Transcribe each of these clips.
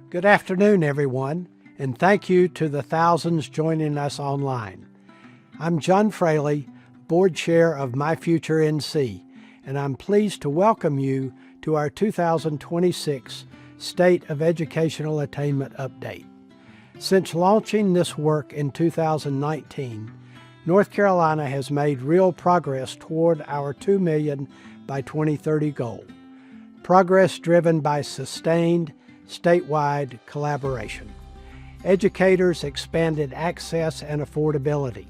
Good afternoon, everyone, and thank you to the thousands joining us online. I'm John Fraley, Board Chair of My Future NC, and I'm pleased to welcome you to our 2026 State of Educational Attainment Update. Since launching this work in 2019, North Carolina has made real progress toward our 2 million by 2030 goal. Progress driven by sustained statewide collaboration. Educators expanded access and affordability.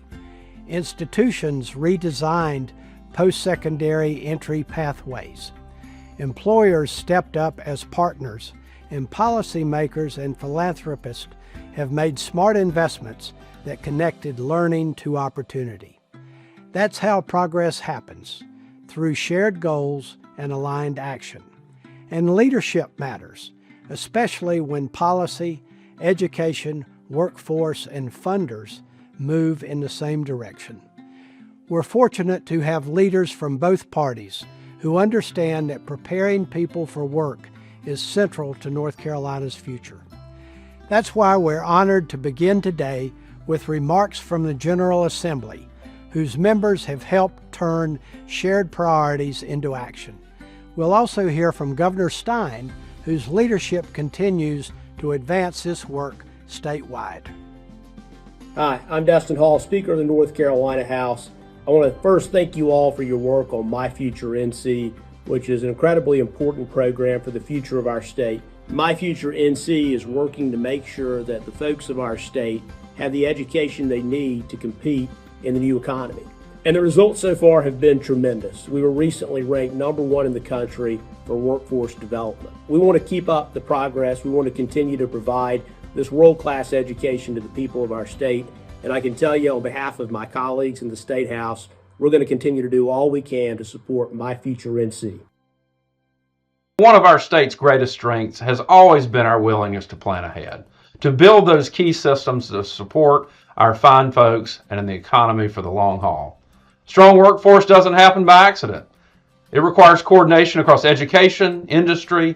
Institutions redesigned post-secondary entry pathways. Employers stepped up as partners, and policymakers and philanthropists have made smart investments that connected learning to opportunity. That's how progress happens, through shared goals and aligned action. And leadership matters, especially when policy, education, workforce, and funders move in the same direction. We're fortunate to have leaders from both parties who understand that preparing people for work is central to North Carolina's future. That's why we're honored to begin today with remarks from the General Assembly, whose members have helped turn shared priorities into action. We'll also hear from Governor Stein, whose leadership continues to advance this work statewide. Hi, I'm Dustin Hall, Speaker of the North Carolina House. I want to first thank you all for your work on My Future NC, which is an incredibly important program for the future of our state. My Future NC is working to make sure that the folks of our state have the education they need to compete in the new economy. And the results so far have been tremendous. We were recently ranked #1 in the country for workforce development. We want to keep up the progress. We want to continue to provide this world-class education to the people of our state. And I can tell you on behalf of my colleagues in the State House, we're going to continue to do all we can to support My Future NC. One of our state's greatest strengths has always been our willingness to plan ahead, to build those key systems to support our fine folks and in the economy for the long haul. Strong workforce doesn't happen by accident. It requires coordination across education, industry,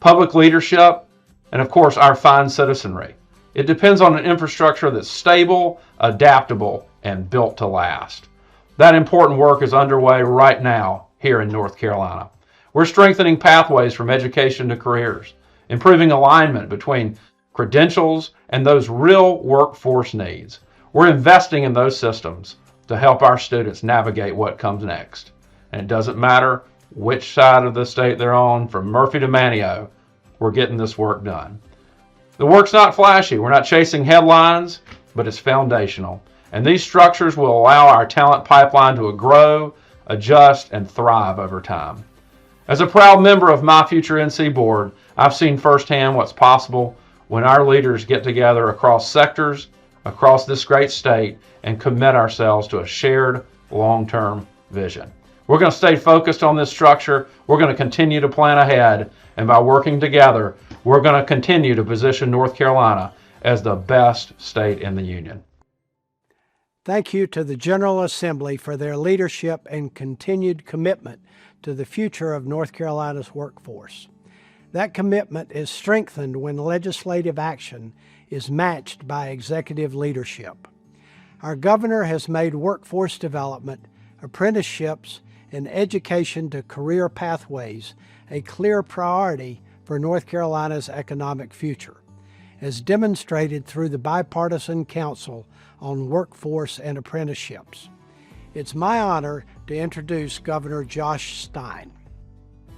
public leadership, and of course our fine citizenry. It depends on an infrastructure that's stable, adaptable, and built to last. That important work is underway right now here in North Carolina. We're strengthening pathways from education to careers, improving alignment between credentials and those real workforce needs. We're investing in those systems to help our students navigate what comes next. And it doesn't matter which side of the state they're on, from Murphy to Manteo, we're getting this work done. The work's not flashy. We're not chasing headlines, but it's foundational. And these structures will allow our talent pipeline to grow, adjust, and thrive over time. As a proud member of My Future NC Board, I've seen firsthand what's possible when our leaders get together across sectors, across this great state, and commit ourselves to a shared long-term vision. We're going to stay focused on this structure. We're going to continue to plan ahead, and by working together, we're going to continue to position North Carolina as the best state in the union. Thank you to the General Assembly for their leadership and continued commitment to the future of North Carolina's workforce. That commitment is strengthened when legislative action is matched by executive leadership. Our governor has made workforce development, apprenticeships, and education to career pathways a clear priority for North Carolina's economic future, as demonstrated through the Bipartisan Council on Workforce and Apprenticeships. It's my honor to introduce Governor Josh Stein.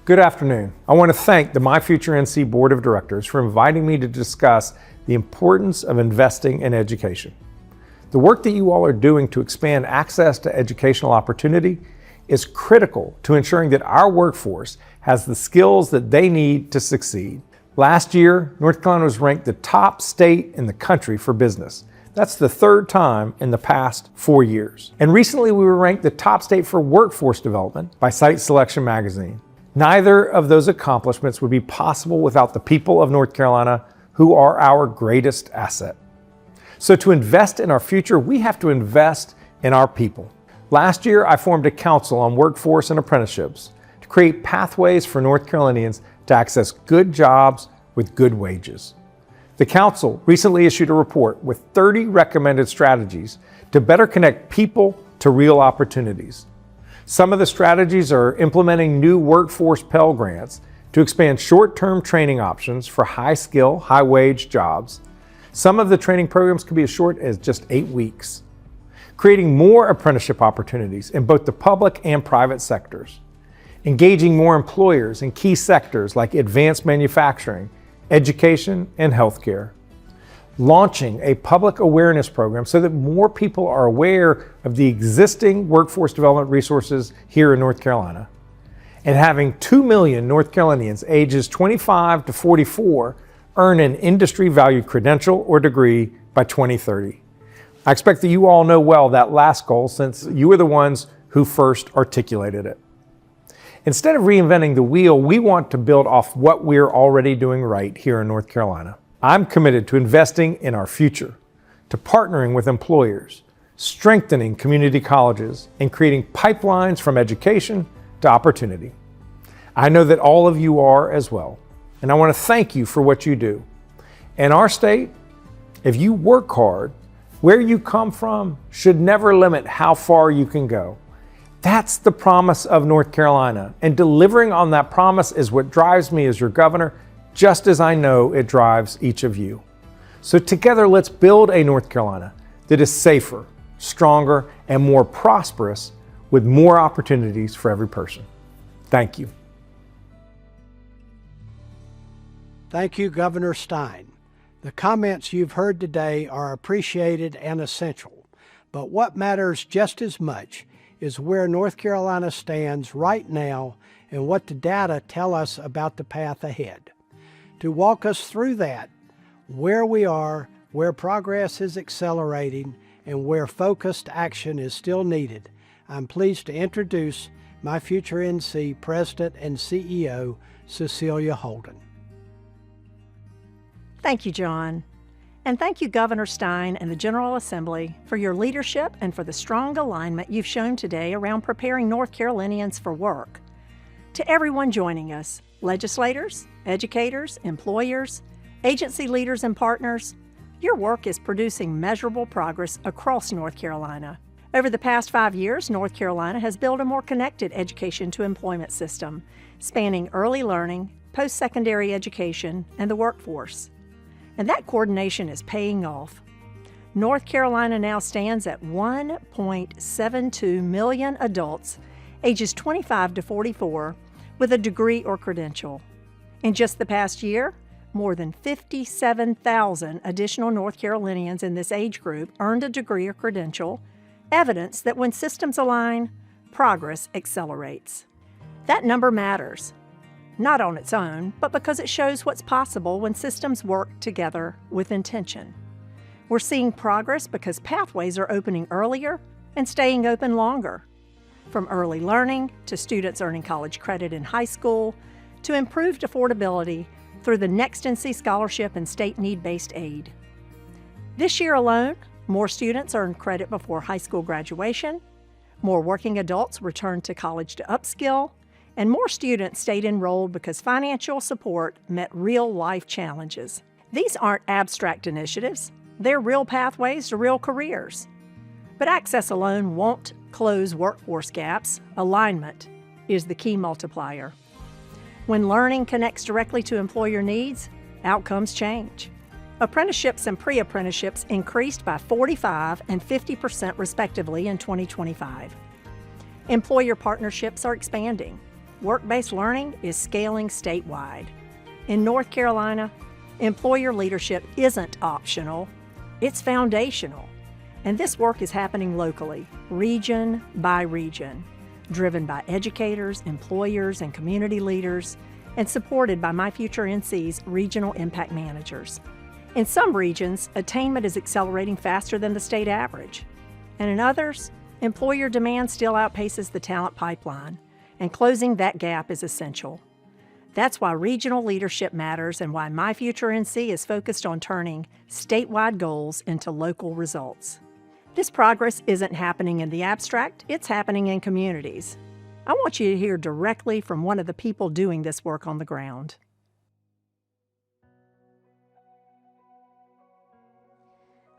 Good afternoon. I want to thank the My Future NC Board of Directors for inviting me to discuss the importance of investing in education. The work that you all are doing to expand access to educational opportunity is critical to ensuring that our workforce has the skills that they need to succeed. Last year, North Carolina was ranked the top state in the country for business. That's the third time in the past 4 years. And recently we were ranked the top state for workforce development by Site Selection magazine. Neither of those accomplishments would be possible without the people of North Carolina, who are our greatest asset. So to invest in our future, we have to invest in our people. Last year, I formed a council on workforce and apprenticeships to create pathways for North Carolinians to access good jobs with good wages. The Council recently issued a report with 30 recommended strategies to better connect people to real opportunities. Some of the strategies are implementing new workforce Pell Grants to expand short-term training options for high-skill, high-wage jobs. Some of the training programs can be as short as just 8 weeks. Creating more apprenticeship opportunities in both the public and private sectors. Engaging more employers in key sectors like advanced manufacturing, education, and healthcare. Launching a public awareness program so that more people are aware of the existing workforce development resources here in North Carolina. And having 2 million North Carolinians ages 25 to 44 earn an industry-valued credential or degree by 2030. I expect that you all know well that last goal since you were the ones who first articulated it. Instead of reinventing the wheel, we want to build off what we're already doing right here in North Carolina. I'm committed to investing in our future, to partnering with employers, strengthening community colleges, and creating pipelines from education to opportunity. I know that all of you are as well, and I want to thank you for what you do. In our state, if you work hard, where you come from should never limit how far you can go. That's the promise of North Carolina, and delivering on that promise is what drives me as your governor, just as I know it drives each of you. So together, let's build a North Carolina that is safer, stronger, and more prosperous with more opportunities for every person. Thank you. Thank you, Governor Stein. The comments you've heard today are appreciated and essential, but what matters just as much is where North Carolina stands right now and what the data tell us about the path ahead. To walk us through that, where we are, where progress is accelerating, and where focused action is still needed, I'm pleased to introduce my future NC President and CEO, Cecilia Holden. Thank you, John. And thank you, Governor Stein and the General Assembly, for your leadership and for the strong alignment you've shown today around preparing North Carolinians for work. To everyone joining us, legislators, educators, employers, agency leaders, and partners, your work is producing measurable progress across North Carolina. Over the past 5 years, North Carolina has built a more connected education to employment system, spanning early learning, post-secondary education, and the workforce. And that coordination is paying off. North Carolina now stands at 1.72 million adults ages 25 to 44 with a degree or credential. In just the past year, more than 57,000 additional North Carolinians in this age group earned a degree or credential, evidence that when systems align, progress accelerates. That number matters. Not on its own, but because it shows what's possible when systems work together with intention. We're seeing progress because pathways are opening earlier and staying open longer. From early learning to students earning college credit in high school to improved affordability through the Next NC Scholarship and state need-based aid. This year alone, more students earned credit before high school graduation, more working adults returned to college to upskill, and more students stayed enrolled because financial support met real-life challenges. These aren't abstract initiatives. They're real pathways to real careers. But access alone won't close workforce gaps. Alignment is the key multiplier. When learning connects directly to employer needs, outcomes change. Apprenticeships and pre-apprenticeships increased by 45% and 50% respectively in 2025. Employer partnerships are expanding. Work-based learning is scaling statewide. In North Carolina, employer leadership isn't optional, it's foundational. And this work is happening locally, region by region, driven by educators, employers, and community leaders, and supported by My Future NC's regional impact managers. In some regions, attainment is accelerating faster than the state average. And in others, employer demand still outpaces the talent pipeline. And closing that gap is essential. That's why regional leadership matters and why My Future NC is focused on turning statewide goals into local results. This progress isn't happening in the abstract, it's happening in communities. I want you to hear directly from one of the people doing this work on the ground.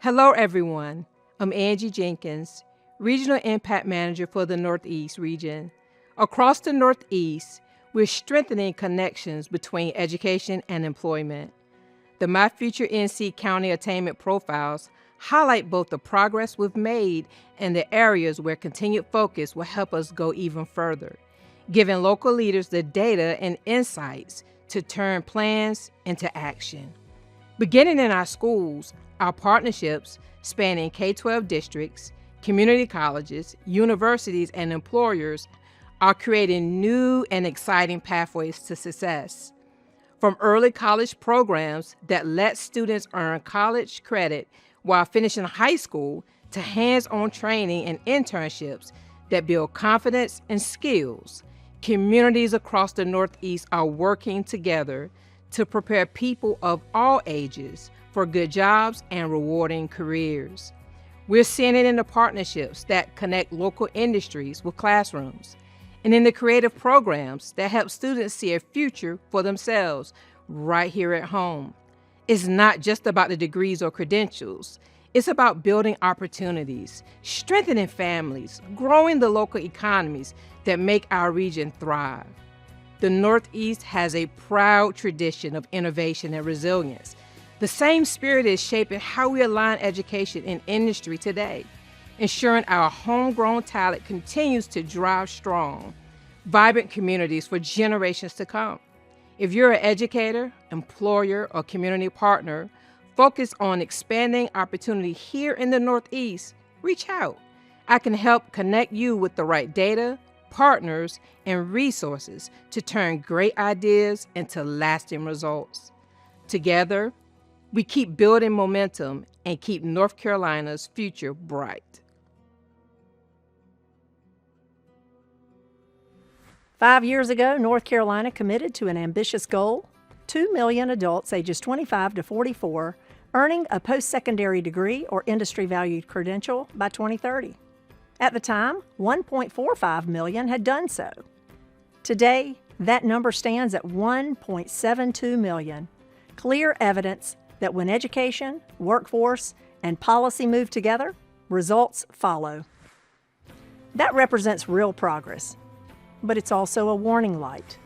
Hello, everyone. I'm Angie Jenkins, Regional Impact Manager for the Northeast region. Across the Northeast, we're strengthening connections between education and employment. The My Future NC County Attainment Profiles highlight both the progress we've made and the areas where continued focus will help us go even further, giving local leaders the data and insights to turn plans into action. Beginning in our schools, our partnerships spanning K-12 districts, community colleges, universities, and employers are creating new and exciting pathways to success. From early college programs that let students earn college credit while finishing high school to hands-on training and internships that build confidence and skills, communities across the Northeast are working together to prepare people of all ages for good jobs and rewarding careers. We're seeing it in the partnerships that connect local industries with classrooms, and in the creative programs that help students see a future for themselves right here at home. It's not just about the degrees or credentials. It's about building opportunities, strengthening families, growing the local economies that make our region thrive. The Northeast has a proud tradition of innovation and resilience. The same spirit is shaping how we align education and industry today, ensuring our homegrown talent continues to drive strong, vibrant communities for generations to come. If you're an educator, employer, or community partner focused on expanding opportunity here in the Northeast, reach out. I can help connect you with the right data, partners, and resources to turn great ideas into lasting results. Together, we keep building momentum and keep North Carolina's future bright. 5 years ago, North Carolina committed to an ambitious goal: 2 million adults ages 25 to 44 earning a postsecondary degree or industry-valued credential by 2030. At the time, 1.45 million had done so. Today, that number stands at 1.72 million. Clear evidence that when education, workforce, and policy move together, results follow. That represents real progress, but it's also a warning light.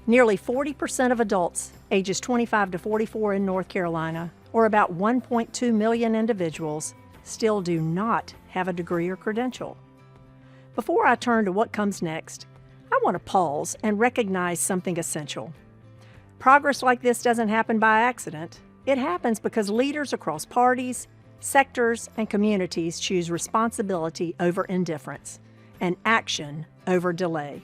Nearly 40% of adults ages 25 to 44 in North Carolina, or about 1.2 million individuals, still do not have a degree or credential. Before I turn to what comes next, I want to pause and recognize something essential. Progress like this doesn't happen by accident. It happens because leaders across parties, sectors, and communities choose responsibility over indifference and action over delay.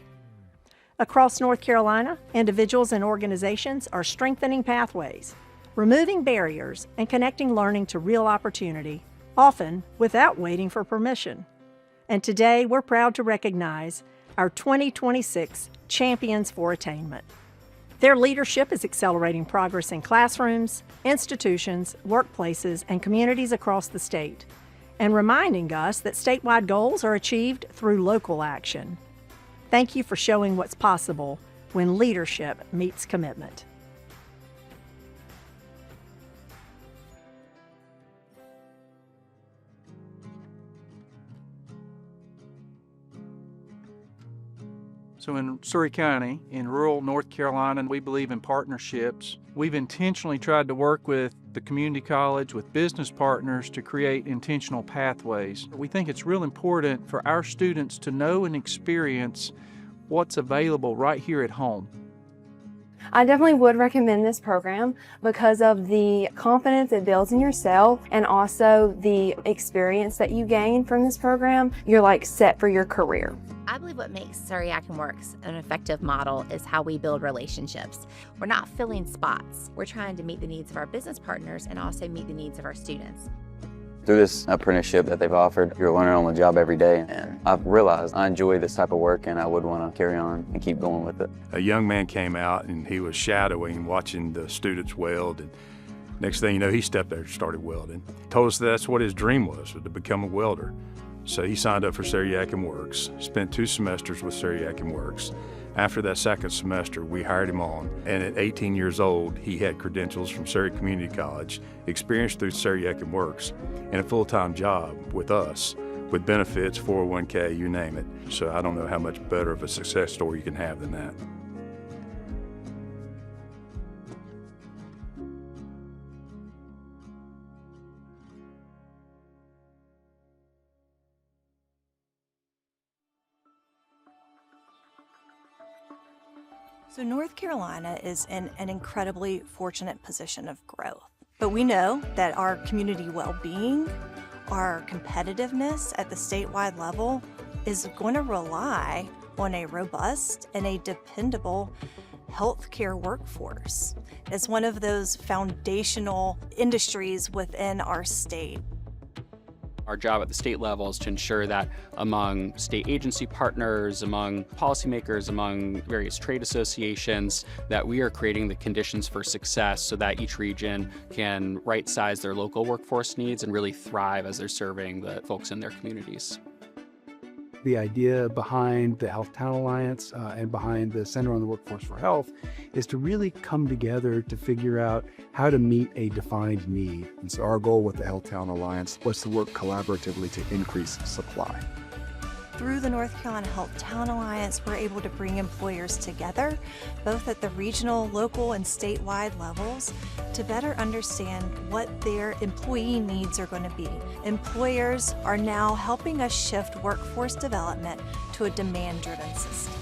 Across North Carolina, individuals and organizations are strengthening pathways, removing barriers, and connecting learning to real opportunity, often without waiting for permission. And today, we're proud to recognize our 2026 Champions for Attainment. Their leadership is accelerating progress in classrooms, institutions, workplaces, and communities across the state, and reminding us that statewide goals are achieved through local action. Thank you for showing what's possible when leadership meets commitment. So in Surry County, in rural North Carolina, we believe in partnerships. We've intentionally tried to work with the community college, with business partners to create intentional pathways. We think it's real important for our students to know and experience what's available right here at home. I definitely would recommend this program because of the confidence it builds in yourself and also the experience that you gain from this program. You're like set for your career. I believe what makes Surry Acton Works an effective model is how we build relationships. We're not filling spots. We're trying to meet the needs of our business partners and also meet the needs of our students. Through this apprenticeship that they've offered, you're learning on the job every day, and I've realized I enjoy this type of work and I would want to carry on and keep going with it. A young man came out and he was shadowing, watching the students weld, and next thing you know, he stepped there and started welding. Told us that's what his dream was to become a welder. So he signed up for Syriac and Works, spent 2 semesters with Syriac and Works. After that second semester, we hired him on, and at 18 years old, he had credentials from Surrey Community College, experience through Syriac and Works, and a full-time job with us, with benefits, 401k, you name it. So I don't know how much better of a success story you can have than that. So North Carolina is in an incredibly fortunate position of growth. But we know that our community well-being, our competitiveness at the statewide level is going to rely on a robust and a dependable healthcare workforce. It's one of those foundational industries within our state. Our job at the state level is to ensure that among state agency partners, among policymakers, among various trade associations, that we are creating the conditions for success so that each region can right-size their local workforce needs and really thrive as they're serving the folks in their communities. The idea behind the Health Town Alliance and behind the Center on the Workforce for Health is to really come together to figure out how to meet a defined need. And so our goal with the Health Town Alliance was to work collaboratively to increase supply. Through the North Carolina Health Town Alliance, we're able to bring employers together, both at the regional, local, and statewide levels, to better understand what their employee needs are going to be. Employers are now helping us shift workforce development to a demand-driven system.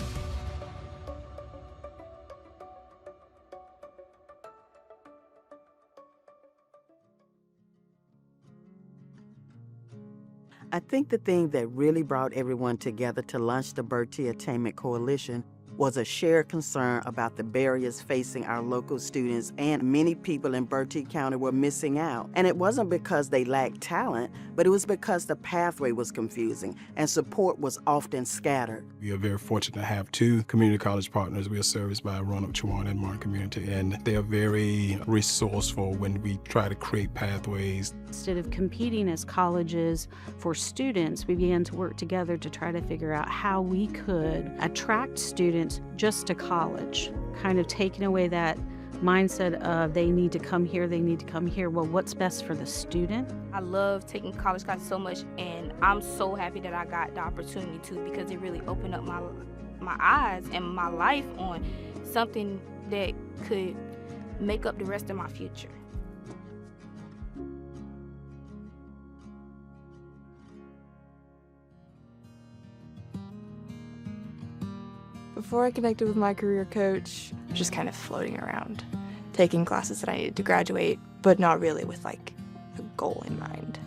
I think the thing that really brought everyone together to launch the Bertie Attainment Coalition was a shared concern about the barriers facing our local students, and many people in Bertie County were missing out. And it wasn't because they lacked talent, but it was because the pathway was confusing and support was often scattered. We are very fortunate to have 2 community college partners. We are serviced by Roanoke, Chowan, and Martin Community, and they are very resourceful when we try to create pathways. Instead of competing as colleges for students, we began to work together to try to figure out how we could attract students just to college, kind of taking away that mindset of they need to come here, they need to come here. Well, what's best for the student? I love taking college classes so much, and I'm so happy that I got the opportunity to, because it really opened up my eyes and my life on something that could make up the rest of my future. Before I connected with my career coach, just kind of floating around, taking classes that I needed to graduate, but not really with like a goal in mind.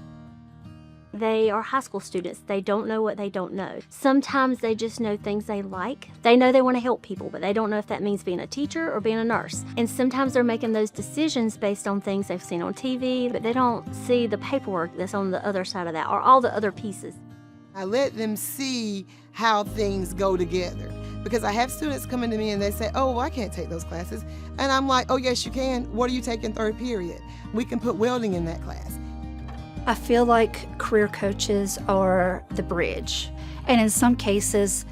They are high school students. They don't know what they don't know. Sometimes they just know things they like. They know they want to help people, but they don't know if that means being a teacher or being a nurse. And sometimes they're making those decisions based on things they've seen on TV, but they don't see the paperwork that's on the other side of that, or all the other pieces. I let them see how things go together. Because I have students coming to me and they say, oh, well, I can't take those classes. And I'm like, oh, yes, you can. What are you taking 3rd period? We can put welding in that class. I feel like career coaches are the bridge. And in some cases,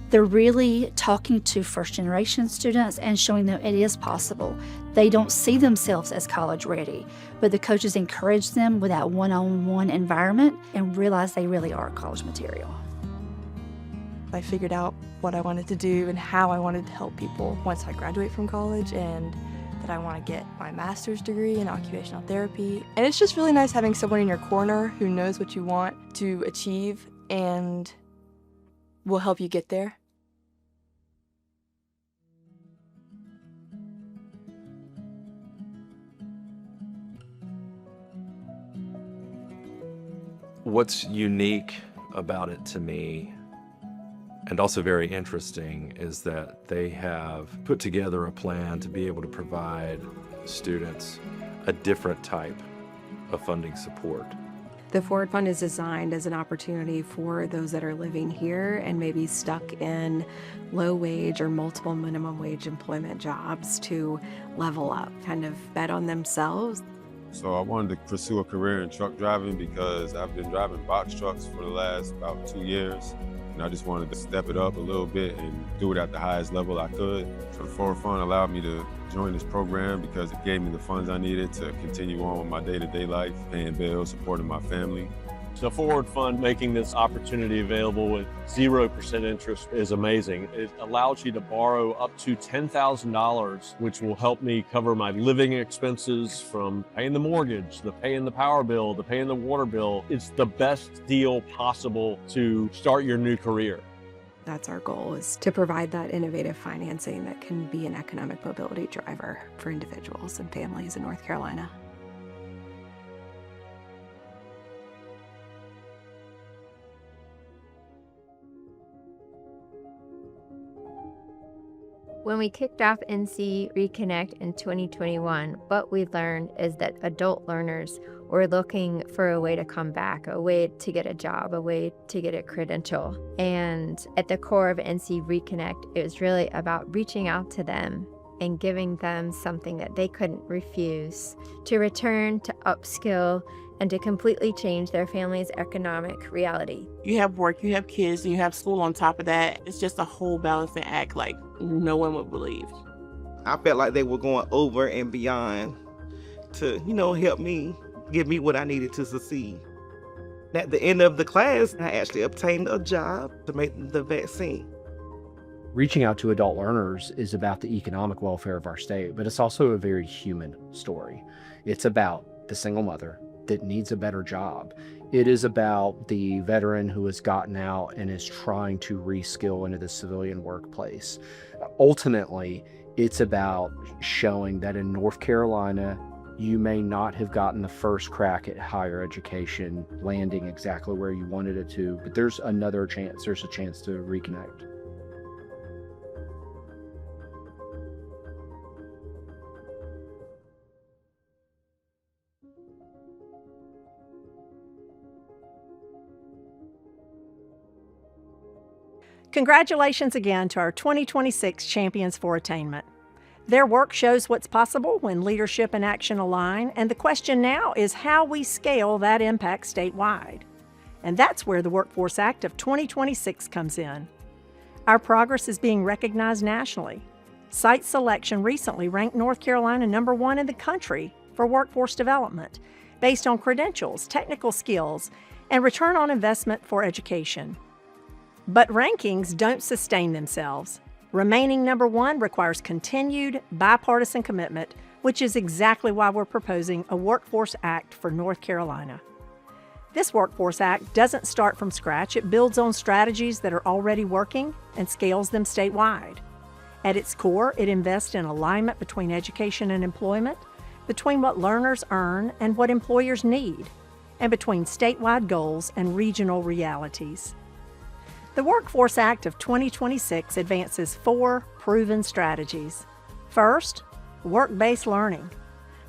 they're really talking to first-generation students and showing them it is possible. They don't see themselves as college ready, but the coaches encourage them with that one-on-one environment and realize they really are college material. I figured out what I wanted to do and how I wanted to help people once I graduate from college, and that I want to get my master's degree in occupational therapy. And it's just really nice having someone in your corner who knows what you want to achieve and will help you get there. What's unique about it to me, and also very interesting, is that they have put together a plan to be able to provide students a different type of funding support. The Forward Fund is designed as an opportunity for those that are living here and maybe stuck in low wage or multiple minimum wage employment jobs to level up, kind of bet on themselves. So I wanted to pursue a career in truck driving because I've been driving box trucks for the last about 2 years. And I just wanted to step it up a little bit and do it at the highest level I could. So the Forward Fund allowed me to join this program because it gave me the funds I needed to continue on with my day-to-day life, paying bills, supporting my family. The Forward Fund making this opportunity available with 0% interest is amazing. It allows you to borrow up to $10,000, which will help me cover my living expenses from paying the mortgage, paying the power bill, paying the water bill. It's the best deal possible to start your new career. That's our goal, is to provide that innovative financing that can be an economic mobility driver for individuals and families in North Carolina. When we kicked off NC Reconnect in 2021, what we learned is that adult learners were looking for a way to come back, a way to get a job, a way to get a credential. And at the core of NC Reconnect, it was really about reaching out to them and giving them something that they couldn't refuse, to return, to upskill, and to completely change their family's economic reality. You have work, you have kids, and you have school on top of that. It's just a whole balancing act like no one would believe. I felt like they were going over and beyond to, help me, give me what I needed to succeed. At the end of the class, I actually obtained a job to make the vaccine. Reaching out to adult learners is about the economic welfare of our state, but it's also a very human story. It's about the single mother that needs a better job. It is about the veteran who has gotten out and is trying to reskill into the civilian workplace. Ultimately, it's about showing that in North Carolina, you may not have gotten the first crack at higher education, landing exactly where you wanted it to, but there's another chance. There's a chance to reconnect. Congratulations again to our 2026 Champions for Attainment. Their work shows what's possible when leadership and action align, and the question now is how we scale that impact statewide. And that's where the Workforce Act of 2026 comes in. Our progress is being recognized nationally. Site Selection recently ranked North Carolina #1 in the country for workforce development, based on credentials, technical skills, and return on investment for education. But rankings don't sustain themselves. Remaining #1 requires continued bipartisan commitment, which is exactly why we're proposing a Workforce Act for North Carolina. This Workforce Act doesn't start from scratch. It builds on strategies that are already working and scales them statewide. At its core, it invests in alignment between education and employment, between what learners earn and what employers need, and between statewide goals and regional realities. The Workforce Act of 2026 advances 4 proven strategies. First, work-based learning.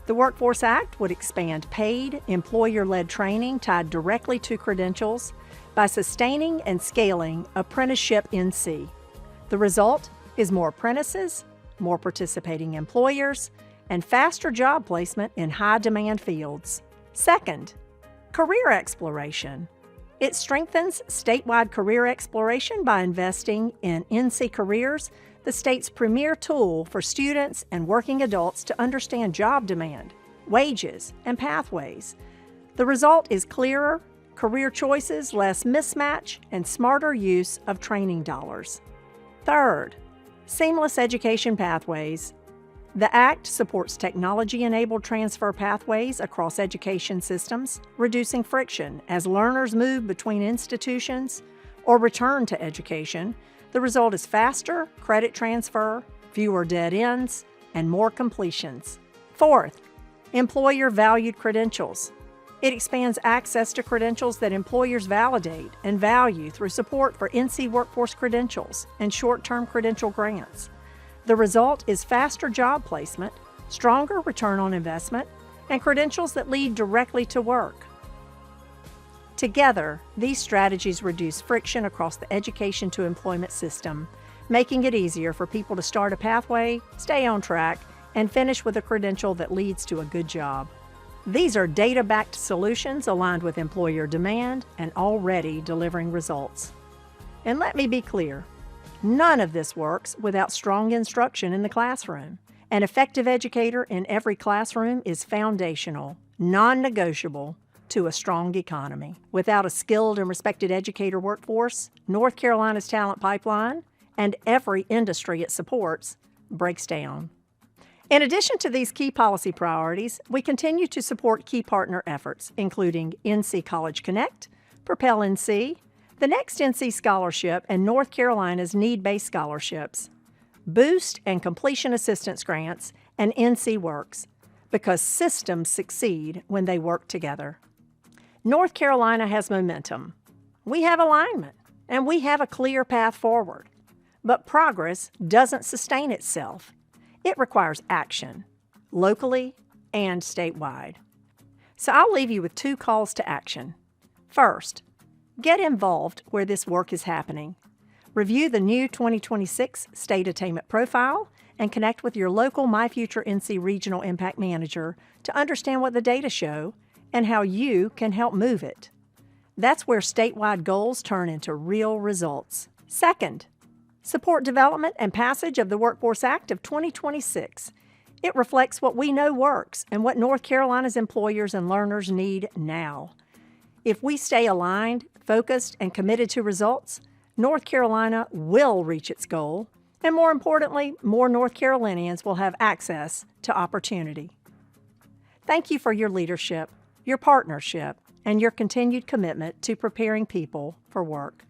The Workforce Act would expand paid, employer-led training tied directly to credentials by sustaining and scaling Apprenticeship NC. The result is more apprentices, more participating employers, and faster job placement in high-demand fields. Second, career exploration. It strengthens statewide career exploration by investing in NC Careers, the state's premier tool for students and working adults to understand job demand, wages, and pathways. The result is clearer career choices, less mismatch, and smarter use of training dollars. Third, seamless education pathways. The Act supports technology-enabled transfer pathways across education systems, reducing friction as learners move between institutions or return to education. The result is faster credit transfer, fewer dead ends, and more completions. Fourth, employer-valued credentials. It expands access to credentials that employers validate and value through support for NC Workforce credentials and short-term credential grants. The result is faster job placement, stronger return on investment, and credentials that lead directly to work. Together, these strategies reduce friction across the education to employment system, making it easier for people to start a pathway, stay on track, and finish with a credential that leads to a good job. These are data-backed solutions aligned with employer demand and already delivering results. And let me be clear, none of this works without strong instruction in the classroom. An effective educator in every classroom is foundational, non-negotiable to a strong economy. Without a skilled and respected educator workforce, North Carolina's talent pipeline and every industry it supports breaks down. In addition to these key policy priorities, we continue to support key partner efforts, including NC College Connect, Propel NC, the Next NC Scholarship, and North Carolina's need-based scholarships, Boost and Completion Assistance Grants, and NC Works, because systems succeed when they work together. North Carolina has momentum. We have alignment, and we have a clear path forward. But progress doesn't sustain itself. It requires action, locally and statewide. So I'll leave you with 2 calls to action. First, get involved where this work is happening. Review the new 2026 State Attainment Profile and connect with your local My Future NC Regional Impact Manager to understand what the data show and how you can help move it. That's where statewide goals turn into real results. Second, support development and passage of the Workforce Act of 2026. It reflects what we know works and what North Carolina's employers and learners need now. If we stay aligned, focused, and committed to results, North Carolina will reach its goal, and more importantly, more North Carolinians will have access to opportunity. Thank you for your leadership, your partnership, and your continued commitment to preparing people for work.